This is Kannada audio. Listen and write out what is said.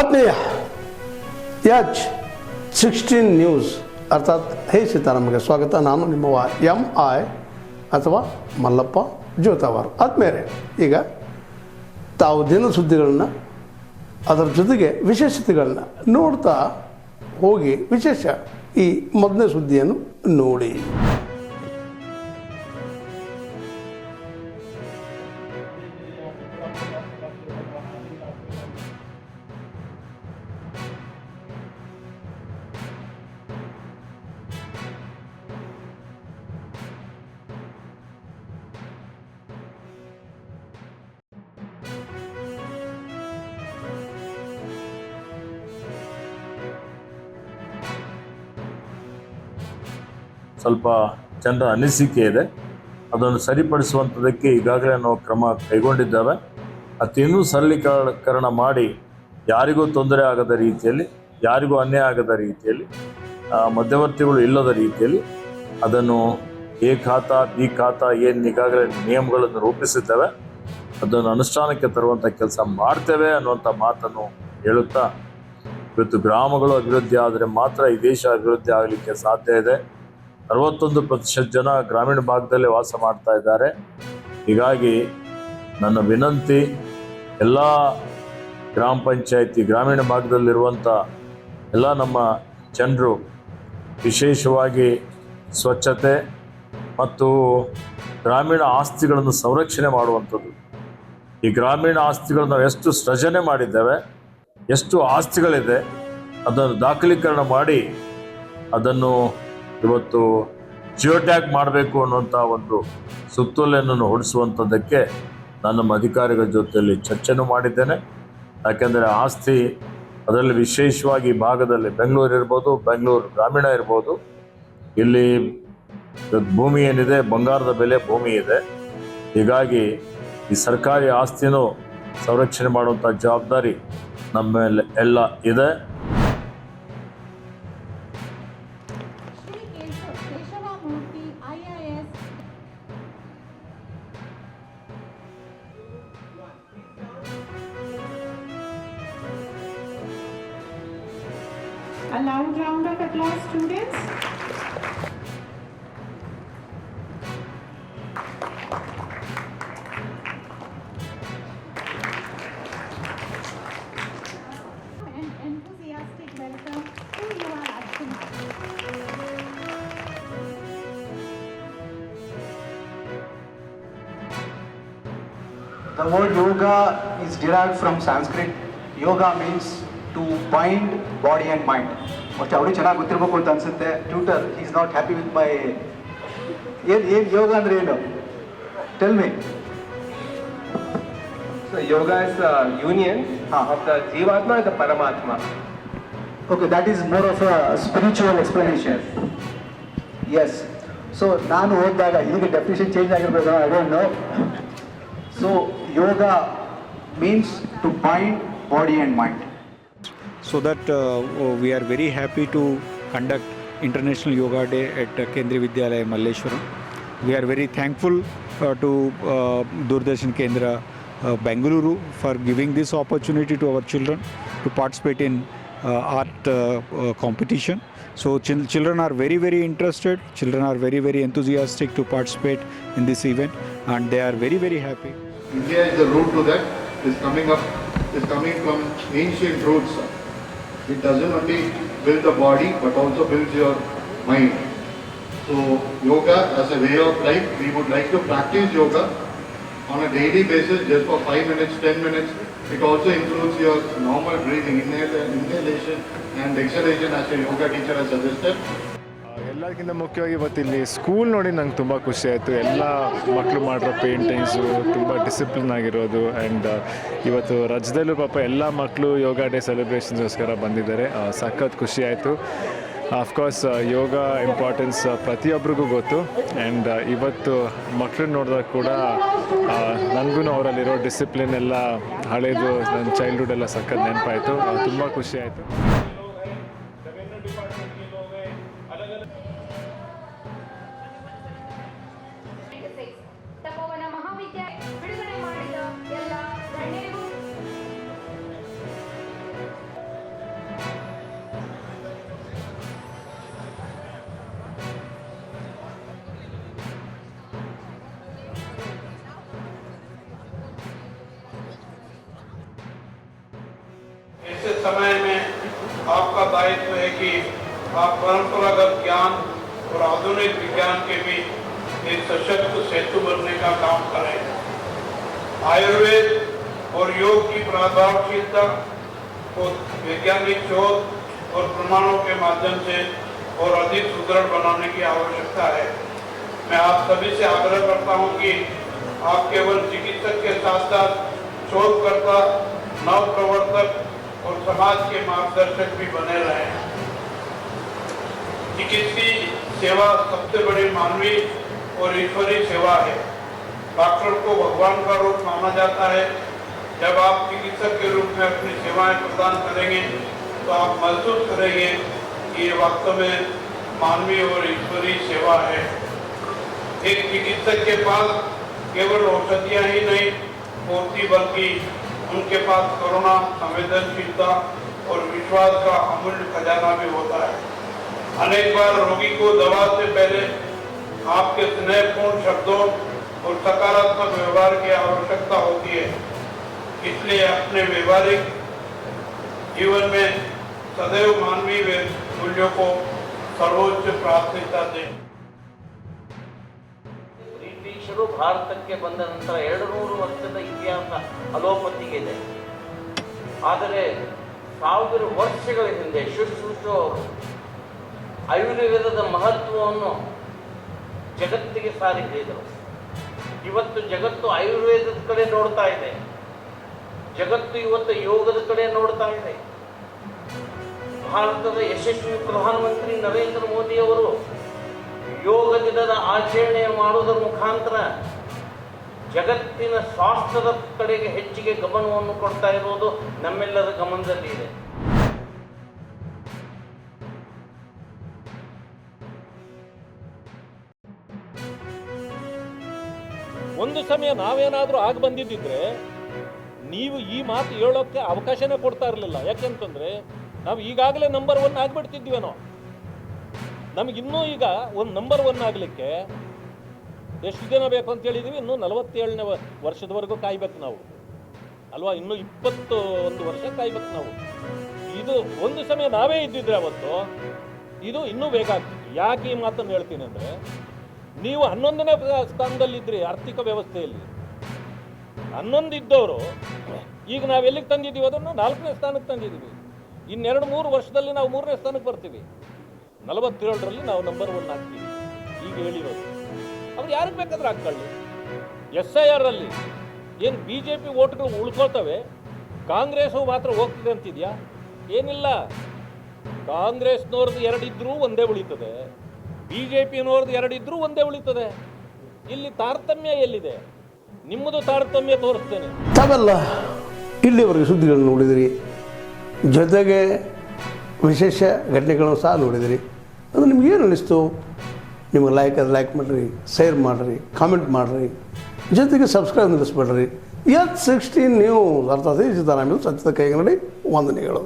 ಆತ್ಮೀಯ H16 ನ್ಯೂಸ್ ಅರ್ಥಾತ್ ಹೇ ಸೀತಾರಾಮಗೆ ಸ್ವಾಗತ. ನಾನು ನಿಮ್ಮವ MI ಅಥವಾ ಮಲ್ಲಪ್ಪ ಜೋತಾವಾರ್. ಆದ್ಮೇಲೆ ಈಗ ತಾವು ದಿನ ಸುದ್ದಿಗಳನ್ನ ಅದರ ಜೊತೆಗೆ ವಿಶೇಷತೆಗಳನ್ನ ನೋಡ್ತಾ ಹೋಗಿ ವಿಶೇಷ ಈ ಮೊದಲನೇ ಸುದ್ದಿಯನ್ನು ನೋಡಿ. ಸ್ವಲ್ಪ ಜನರ ಅನಿಸಿಕೆ ಇದೆ. ಅದನ್ನು ಸರಿಪಡಿಸುವಂಥದ್ದಕ್ಕೆ ಈಗಾಗಲೇ ನಾವು ಕ್ರಮ ಕೈಗೊಂಡಿದ್ದೇವೆ. ಇನ್ನೂ ಸರಳೀಕರಣ ಮಾಡಿ ಯಾರಿಗೂ ತೊಂದರೆ ಆಗದ ರೀತಿಯಲ್ಲಿ, ಯಾರಿಗೂ ಅನ್ಯಾಯ ಆಗದ ರೀತಿಯಲ್ಲಿ, ಮಧ್ಯವರ್ತಿಗಳು ಇಲ್ಲದ ರೀತಿಯಲ್ಲಿ ಅದನ್ನು ಎ ಖಾತಾ ಬಿ ಖಾತಾ ಏನು ಈಗಾಗಲೇ ನಿಯಮಗಳನ್ನು ರೂಪಿಸಿದ್ದೇವೆ ಅದನ್ನು ಅನುಷ್ಠಾನಕ್ಕೆ ತರುವಂಥ ಕೆಲಸ ಮಾಡ್ತೇವೆ ಅನ್ನುವಂಥ ಮಾತನ್ನು ಹೇಳುತ್ತಾ, ಇವತ್ತು ಗ್ರಾಮಗಳು ಅಭಿವೃದ್ಧಿ ಆದರೆ ಮಾತ್ರ ಈ ದೇಶ ಅಭಿವೃದ್ಧಿ ಆಗಲಿಕ್ಕೆ ಸಾಧ್ಯ ಇದೆ. 61% ಜನ ಗ್ರಾಮೀಣ ಭಾಗದಲ್ಲೇ ವಾಸ ಮಾಡ್ತಾ ಇದ್ದಾರೆ. ಹೀಗಾಗಿ ನನ್ನ ವಿನಂತಿ, ಎಲ್ಲ ಗ್ರಾಮ ಪಂಚಾಯತಿ ಗ್ರಾಮೀಣ ಭಾಗದಲ್ಲಿರುವಂಥ ಎಲ್ಲ ನಮ್ಮ ಜನರು ವಿಶೇಷವಾಗಿ ಸ್ವಚ್ಛತೆ ಮತ್ತು ಗ್ರಾಮೀಣ ಆಸ್ತಿಗಳನ್ನು ಸಂರಕ್ಷಣೆ ಮಾಡುವಂಥದ್ದು. ಈ ಗ್ರಾಮೀಣ ಆಸ್ತಿಗಳನ್ನು ನಾವು ಎಷ್ಟು ಸೃಜನೆ ಮಾಡಿದ್ದೇವೆ, ಎಷ್ಟು ಆಸ್ತಿಗಳಿದೆ ಅದನ್ನು ದಾಖಲೀಕರಣ ಮಾಡಿ ಅದನ್ನು ಇವತ್ತು ಜಿಯೋ ಟ್ಯಾಗ್ ಮಾಡಬೇಕು ಅನ್ನುವಂಥ ಒಂದು ಸುತ್ತೋಲೆಯನ್ನು ಹೊರಡಿಸುವಂಥದ್ದಕ್ಕೆ ನಾನು ಅಧಿಕಾರಿಗಳ ಜೊತೆಯಲ್ಲಿ ಚರ್ಚೆನೂ ಮಾಡಿದ್ದೇನೆ. ಯಾಕೆಂದರೆ ಆಸ್ತಿ ಅದರಲ್ಲಿ ವಿಶೇಷವಾಗಿ ಭಾಗದಲ್ಲಿ ಬೆಂಗಳೂರು ಇರ್ಬೋದು, ಬೆಂಗಳೂರು ಗ್ರಾಮೀಣ ಇರ್ಬೋದು, ಇಲ್ಲಿ ಭೂಮಿ ಏನಿದೆ ಬಂಗಾರದ ಬೆಲೆ ಭೂಮಿ ಇದೆ. ಹೀಗಾಗಿ ಈ ಸರ್ಕಾರಿ ಆಸ್ತಿನೂ ಸಂರಕ್ಷಣೆ ಮಾಡುವಂಥ ಜವಾಬ್ದಾರಿ ನಮ್ಮ ಮೇಲೆ ಎಲ್ಲ ಇದೆ. A loud round of applause, students. An enthusiastic welcome to your absence. The word yoga is derived from Sanskrit. Yoga means to bind body and mind. ಮತ್ತೆ ಅವ್ರಿಗೆ ಚೆನ್ನಾಗಿ ಗೊತ್ತಿರಬೇಕು ಅಂತ ಅನ್ಸುತ್ತೆ. Tutor is not happy with my ಏನು ಯೋಗ ಅಂದ್ರೆ ಏನು? Tell me. So yoga is the union of the Jivatma and the Paramatma. Okay, that is more of a spiritual explanation. Yes. So ನಾನು ಓದಿದಾಗ ಈಗ ಡೆಫಿನೇಷನ್ ಚೇಂಜ್ ಆಗಿರ್ಬೋದು, I don't know. So yoga means to bind body and mind. So that we are very happy to conduct International Yoga Day at Kendriya Vidyalaya Malleshwaram. We are very thankful to Doordarshan Kendra Bengaluru for giving this opportunity to our children to participate in art competition. So children are very, very interested. Children are very, very enthusiastic to participate in this event, and they are very, very happy. India is the root to that. Is coming from ancient roots. It doesn't only build the body but also builds your mind. So yoga as a way of life, we would like to practice yoga on a daily basis just for 5 minutes, 10 minutes. It also includes your normal breathing, inhalation and exhalation as your yoga teacher has suggested. ಎಲ್ಲಕ್ಕಿಂತ ಮುಖ್ಯವಾಗಿ ಇವತ್ತಿಲ್ಲಿ ಸ್ಕೂಲ್ ನೋಡಿ ನಂಗೆ ತುಂಬ ಖುಷಿ ಆಯಿತು. ಎಲ್ಲ ಮಕ್ಕಳು ಮಾಡಿರೋ ಪೇಂಟಿಂಗ್ಸು ತುಂಬ ಡಿಸಿಪ್ಲಿನ್ ಆಗಿರೋದು. ಆ್ಯಂಡ್ ಇವತ್ತು ರಾಜ್ಯದಲ್ಲೂ ಪಾಪ ಎಲ್ಲ ಮಕ್ಕಳು ಯೋಗ ಡೇ ಸೆಲೆಬ್ರೇಷನ್ಸ್ಗೋಸ್ಕರ ಬಂದಿದ್ದಾರೆ. ಸಖತ್ ಖುಷಿ ಆಯಿತು. ಅಫ್ಕೋರ್ಸ್ ಯೋಗ ಇಂಪಾರ್ಟೆನ್ಸ್ ಪ್ರತಿಯೊಬ್ಬರಿಗೂ ಗೊತ್ತು. ಆ್ಯಂಡ್ ಇವತ್ತು ಮಕ್ಕಳನ್ನ ನೋಡಿದಾಗ ಕೂಡ ನನಗೂ ಅವರಲ್ಲಿರೋ ಡಿಸಿಪ್ಲಿನ್ ಎಲ್ಲ ಹಳೇದು ನನ್ನ ಚೈಲ್ಡ್ಹುಡ್ ಎಲ್ಲ ಸಖತ್ ನೆನಪಾಯಿತು. ತುಂಬ ಖುಷಿ ಆಯಿತು. ತಪೋವನ ಮಹಾವಿದ್ಯಾಲಯ ಬಿಡುಗಡೆ ಮಾಡಿದ ಎಲ್ಲ ಗಣ್ಯರಿಗೂ ऐसे समय में आपका दायित्व है कि आप परंपरागत ज्ञान और आधुनिक विज्ञान के बीच एक सशक्त सेतु बनने का काम करें। आयुर्वेद और योग की प्रभावशीलता को वैज्ञानिक शोध और प्रमाणों के माध्यम से और अधिक सुदृढ़ बनाने की आवश्यकता है। मैं आप सभी से आग्रह करता हूं कि आप केवल चिकित्सक के साथ साथ शोधकर्ता, नव प्रवर्तक और समाज के मार्गदर्शक भी बने रहें। चिकित्सीय सेवा सबसे बड़ी मानवीय और ईश्वरीय सेवा है। डॉक्टर को भगवान का रूप माना जाता है। जब आप चिकित्सक के रूप में अपनी सेवाएं प्रदान करेंगे तो आप महसूस करेंगे कि ये वास्तव में मानवीय और ईश्वरीय सेवा है। एक चिकित्सक के पास केवल औषधियाँ ही नहीं होती, बल्कि उनके पास करुणा, संवेदनशीलता और विश्वास का अमूल्य खजाना भी होता है। अनेक बार रोगी को दवा से पहले आपके स्नेहपूर्ण शब्दों और सकारात्मक व्यवहार की आवश्यकता होती है। इसलिए अपने व्यवहारिक जीवन में सदैव मानवीय मूल्यों को सर्वोच्च प्राथमिकता दें। ಬ್ರಿಟಿಷರು ಭಾರತಕ್ಕೆ ಬಂದ ನಂತರ 200 ವರ್ಷದ ಇತಿಹಾಸ ಅಲೋಪತಿಗಿದೆ. ಆದರೆ 1000 ವರ್ಷಗಳ ಹಿಂದೆ ಶುಶ್ರೂಷ ಆಯುರ್ವೇದದ ಮಹತ್ವವನ್ನು ಜಗತ್ತಿಗೆ ಸಾರಿ ಹೇಳಿದರು. ಇವತ್ತು ಜಗತ್ತು ಆಯುರ್ವೇದದ ಕಡೆ ನೋಡ್ತಾ ಇದೆ. ಜಗತ್ತು ಇವತ್ತು ಯೋಗದ ಕಡೆ ನೋಡ್ತಾ ಇದೆ. ಭಾರತದ ಯಶಸ್ವಿ ಪ್ರಧಾನಮಂತ್ರಿ ನರೇಂದ್ರ ಮೋದಿ ಅವರು ಯೋಗ ದಿನದ ಆಚರಣೆ ಮಾಡುವುದರ ಮುಖಾಂತರ ಜಗತ್ತಿನ ಸ್ವಾಸ್ಥ್ಯದ ಕಡೆಗೆ ಹೆಚ್ಚಿಗೆ ಗಮನವನ್ನು ಕೊಡ್ತಾ ಇರುವುದು ನಮ್ಮೆಲ್ಲರ ಗಮನದಲ್ಲಿ ಇದೆ. ಒಂದು ಸಮಯ ನಾವೇನಾದರೂ ಆಗಿ ಬಂದಿದ್ದಿದ್ರೆ ನೀವು ಈ ಮಾತು ಹೇಳೋಕ್ಕೆ ಅವಕಾಶನೇ ಕೊಡ್ತಾ ಇರಲಿಲ್ಲ. ಯಾಕೆಂತಂದರೆ ನಾವು ಈಗಾಗಲೇ ನಂಬರ್ 1 ಆಗಿಬಿಡ್ತಿದ್ವೇನೋ. ನಮಗಿನ್ನೂ ಈಗ ಒಂದು ನಂಬರ್ 1 ಆಗಲಿಕ್ಕೆ ಎಷ್ಟು ದಿನ ಬೇಕು ಅಂತ ಹೇಳಿದ್ದೀವಿ? ಇನ್ನೂ 47ನೇ ವರ್ಷದವರೆಗೂ ಕಾಯ್ಬೇಕು ನಾವು ಅಲ್ವಾ? ಇನ್ನೂ 21 ವರ್ಷ ಕಾಯ್ಬೇಕು ನಾವು. ಇದು ಒಂದು ಸಮಯ ನಾವೇ ಇದ್ದಿದ್ರೆ ಅವತ್ತು ಇದು ಇನ್ನೂ ಬೇಗ ಆಗ್ತಿತ್ತು. ಯಾಕೆ ಈ ಮಾತನ್ನು ಹೇಳ್ತೀನಿ ಅಂದರೆ, ನೀವು 11ನೇ ಸ್ಥಾನದಲ್ಲಿದ್ದರೆ ಆರ್ಥಿಕ ವ್ಯವಸ್ಥೆಯಲ್ಲಿ 11 ಇದ್ದವರು ಈಗ ನಾವು ಎಲ್ಲಿಗೆ ತಂದಿದ್ದೀವಿ? ಅದನ್ನು 4ನೇ ಸ್ಥಾನಕ್ಕೆ ತಂದಿದ್ದೀವಿ. ಇನ್ನು 2-3 ವರ್ಷದಲ್ಲಿ ನಾವು 3ನೇ ಸ್ಥಾನಕ್ಕೆ ಬರ್ತೀವಿ. 47ರಲ್ಲಿ ನಾವು ನಂಬರ್ 1 ಆಗ್ತೀವಿ. ಈಗ ಹೇಳಿರೋದು ಅವ್ರು ಯಾರಿಗೆ ಬೇಕಾದ್ರೆ ಹಾಕ್ಕೊಳ್ಳಿ. SIR ಅಲ್ಲಿ ಏನು BJP ವೋಟ್ಗಳು ಉಳ್ಕೊಳ್ತವೆ, ಕಾಂಗ್ರೆಸ್ಸು ಮಾತ್ರ ಹೋಗ್ತಿದೆ ಅಂತಿದ್ಯಾ? ಏನಿಲ್ಲ. ಕಾಂಗ್ರೆಸ್ನವ್ರದ್ದು 2 ಇದ್ರೂ ಒಂದೇ ಉಳಿತದೆ, BJPನವ್ರದ್ದು 2 ಇದ್ರೂ ಒಂದೇ ಉಳಿತದೆ. ಇಲ್ಲಿ ತಾರತಮ್ಯ ಎಲ್ಲಿದೆ? ನಿಮ್ಮದು ತಾರತಮ್ಯ ತೋರಿಸ್ತೇನೆ. ತಾವೆಲ್ಲ ಇಲ್ಲಿವರೆಗೆ ಸುದ್ದಿಗಳನ್ನು ನೋಡಿದಿರಿ, ಜೊತೆಗೆ ವಿಶೇಷ ಘಟನೆಗಳನ್ನು ಸಹ ನೋಡಿದಿರಿ. ಅದು ನಿಮ್ಗೇನು ಅನ್ನಿಸ್ತು? ನಿಮಗೆ ಲೈಕ್ ಮಾಡಿರಿ, ಶೇರ್ ಮಾಡಿರಿ, ಕಾಮೆಂಟ್ ಮಾಡಿರಿ, ಜೊತೆಗೆ ಸಬ್ಸ್ಕ್ರೈಬ್ ನಿಲ್ಲಿಸ್ಬೇಡ್ರಿ. H16 ನ್ಯೂಸ್ ಅರ್ಥಾತ್ ಸಿದ್ದರಾಮಯ್ಯ ಸತ್ಯದ ಕೈಗನ್ನಡಿ ವಂದನೆಗಳು.